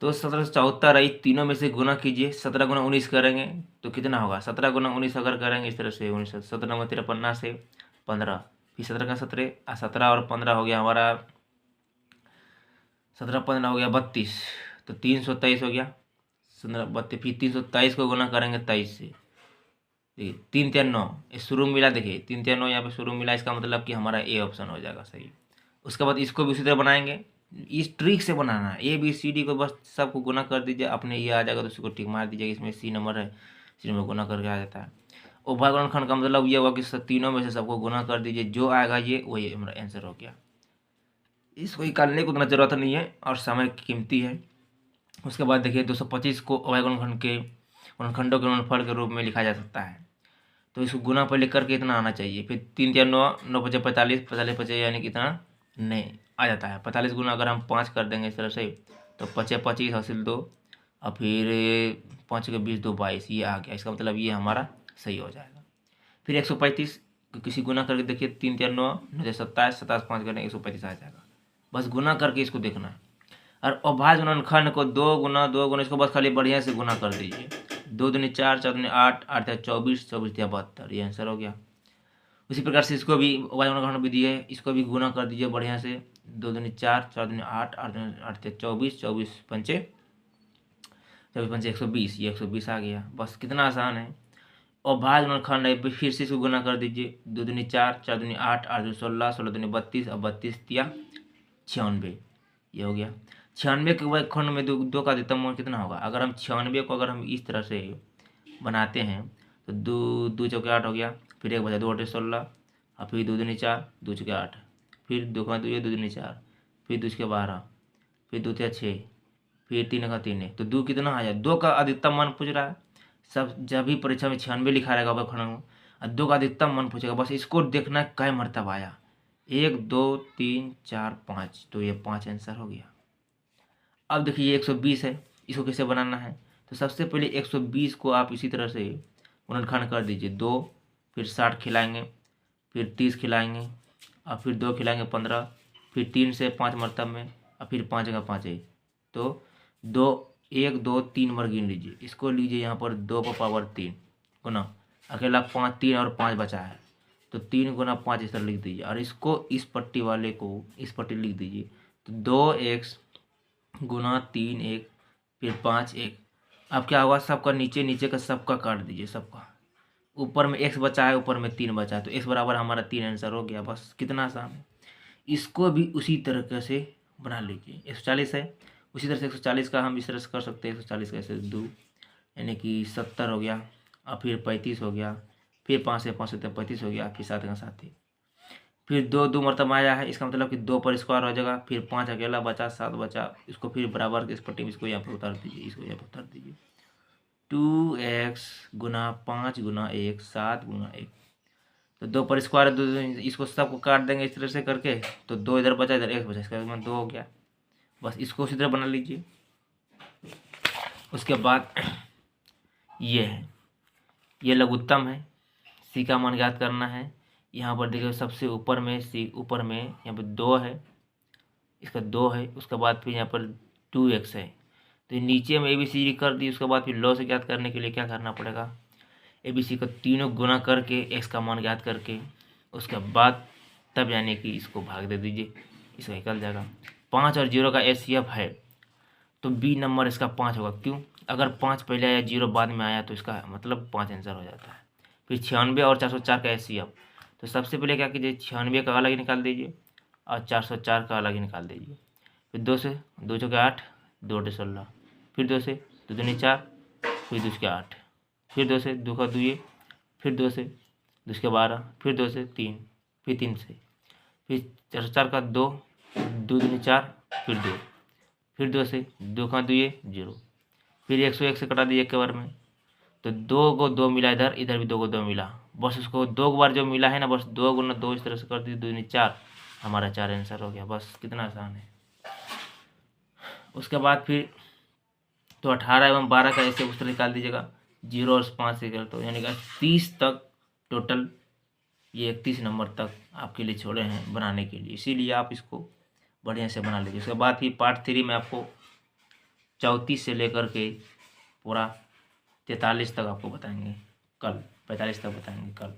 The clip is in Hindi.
तो 1774 आई, तीनों में से गुना कीजिए। 17 गुना 19 करेंगे तो कितना होगा? 17 गुना 19 अगर करेंगे इस तरह से 19, 17 में 53 से 15, फिर 17 का 17, 17 और 15 हो गया हमारा 17 15 हो गया 32, तो 323 हो गया 17 32। फिर 323 को गुना करेंगे 23 से, देखिए 3 3 9, ये शुरू में मिला, देखिए 3 3 9 यहाँ पे शुरू में मिला, इसका मतलब कि हमारा ए ऑप्शन हो जाएगा सही। उसके बाद इसको भी उसी तरह बनाएंगे, इस ट्रिक से बनाना है। ए बी सी डी को बस सबको गुना कर दीजिए, अपने ये आ जाएगा तो उसको टिक मार दीजिए, इसमें सी नंबर है, सी नंबर गुना करके आ जाता है। उभय गुणनखंड का मतलब ये हुआ कि तीनों में से सबको गुना कर दीजिए, जो आएगा ये वही हमारा आंसर हो गया। इसको निकालने की उतना ज़रूरत नहीं है और समय कीमती है। उसके बाद देखिए 225 को अवयव गुणनखंड के गुणनखंडों के गुणनफल के रूप में लिखा जा सकता है, तो इसको गुना पर लिख करके इतना आना चाहिए। फिर 3 4 9, 9 5 45, 45 5 यानी कि इतना नहीं आ जाता है। 45 गुना अगर हम 5 कर देंगे इस तरह से तो 5 25 हासिल 2, और फिर 5 के 20 2 22, ये आ गया। इसका मतलब ये हमारा सही हो जाएगा। फिर 135 किसी गुना करके देखिए, 3 3 9 9 27, 27 5 करने 135 आ जाएगा। बस गुना करके इसको देखना है। और अभाज्य गुणनखंड को 2 गुना इसको बस खाली बढ़िया से गुना कर दीजिए। 2 दूनी 4, 4 दूनी 8, 8 24, 24 72, ये आंसर हो गया। उसी प्रकार से इसको भी अभाज्य गुणनखंड विधि है, इसको भी गुना कर दीजिए बढ़िया से। 2 दूनी 4, 4 दूनी 8, 8 दूनी 8 24, 24 पंचे 24 पंचे 120, ये 120 आ गया। बस कितना आसान है। अभाज्य गुणनखंड है, फिर से इसको गुना कर दीजिए। 2 दूनी 4, 4 दूनी 8, 8 दूनी 16, 16 दूनी 32 और 32 तिया 96, ये हो गया। 96 के खंड में दो का अधिकतम मान कितना होगा? अगर हम 96 को अगर हम इस तरह से बनाते हैं तो 2 2 चौके 8 हो गया, फिर 1 बचा 2 8 16, और फिर 2 दूनी 4, 2 चौके 8, फिर 2 का 2 2 दूनी 4, फिर 2 के 12, फिर 2 तिया 6, फिर 3 का 3 है, तो 2 कितना आ जाए? 2 का अधिकतम मान पूछ रहा है। सब जब भी परीक्षा में 96 लिखा रहेगा वह खंड में, और 2 का अधिकतम मान पूछेगा, बस इसको देखना है कै मरतब आया। 1 2 3 4 5, तो ये 5 आंसर हो गया। अब देखिए ये 120 है, इसको कैसे बनाना है? तो सबसे पहले 120 को आप इसी तरह से गुणनखंड कर दीजिए। 2, फिर 60 खिलाएंगे, फिर 30 खिलाएंगे, और फिर 2 खिलाएंगे 15, फिर 3 से 5 मरतब में, और फिर 5 का 5 है, तो 2 1 2 3 बार गिन लीजिए। इसको लीजिए यहाँ पर 2 को पावर 3 गुना, अकेला 5 3 और 5 बचा है, तो 3 गुना 5 इस तरह लिख दीजिए, और इसको इस पट्टी वाले को इस पट्टी लिख दीजिए। तो 2x गुना 3 1, फिर 5 1। अब क्या होगा? सबका नीचे नीचे का सबका काट दीजिए, सबका। ऊपर में x बचा है, ऊपर में 3 बचा है, तो x बराबर हमारा 3 आंसर हो गया। बस कितना आसान है। इसको भी उसी तरीके से बना लीजिए। 140 है, उसी तरह से 140 का हम इस तरह से कर सकते हैं। 140 का ऐसे 2 यानी कि 70 हो गया, और फिर 35 हो गया, फिर 5 से 5 से 35 हो गया, फिर 7 का 7 है, फिर 2 2 मरतबा आया है, इसका मतलब कि 2 पर स्क्वायर हो जाएगा, फिर 5 अकेला बचा, 7 बचा, इसको फिर बराबर के इस पट्टी में इसको यहाँ पर उतार दीजिए, इसको यहाँ पर उतार दीजिए। 2x गुना 5 गुना 1 7 गुना 1, तो 2 पर स्क्वायर 2, इसको सबको काट देंगे इस तरह से करके, तो 2 इधर बचा, इधर 1 बचा, इसका मतलब 2 हो गया। बस इसको उसी तरह बना लीजिए। उसके बाद ये है, ये लघुत्तम है, सी का मान ज्ञात करना है। यहाँ पर देखिए सबसे ऊपर में सी, ऊपर में यहाँ पर 2 है, इसका 2 है। उसके बाद फिर यहाँ पर 2x है, तो नीचे में ABCD कर दी। उसके बाद फिर लॉ से ज्ञात करने के लिए क्या करना पड़ेगा? ABC को तीनों गुना करके x का मान ज्ञात करके, उसके बाद तब यानी कि इसको भाग दे दीजिए, इसका निकल जाएगा। 5 और 0 का HCF है, तो B नंबर इसका 5 होगा। क्यों? अगर 5 पहले आया 0 बाद में आया तो इसका मतलब 5 आंसर हो जाता है। फिर 96 और 404 का HCF, तो सबसे पहले क्या कीजिए, 96 का अलग ही निकाल दीजिए और 404 का अलग ही निकाल दीजिए। फिर 2 से 2 चौके 8, 2 8 16, फिर 2 से 2 दूनी 4, फिर 2 के 8, फिर 2 से 2 का 2, फिर 2 से 2 के 12, फिर 2 से 3, फिर 3 से, फिर 404 का 2, 2 दूनी 4, फिर 2, फिर 2 से 2 का 2 0, फिर 101 से कटा दिए एक के बार में, तो 2 को 2 मिला, इधर इधर भी 2 को 2 मिला। बस उसको 2 बार जो मिला है ना, बस 2 गुना 2 इस तरह से कर दीजिए, 2 दूनी 4, हमारा 4 आंसर हो गया। बस कितना आसान है। उसके बाद फिर तो 18 एवं 12 का ऐसे उस तरह निकाल दीजिएगा। 0 और 5 से कर, तो यानी कि 30 तक टोटल, ये 31 नंबर तक आपके लिए छोड़े हैं बनाने के लिए, इसीलिए आप इसको बढ़िया से बना लीजिए। उसके बाद फिर पार्ट 3 में आपको 34 से लेकर के पूरा 43 तक आपको बताएंगे कल, 45 तक बताएंगे कल।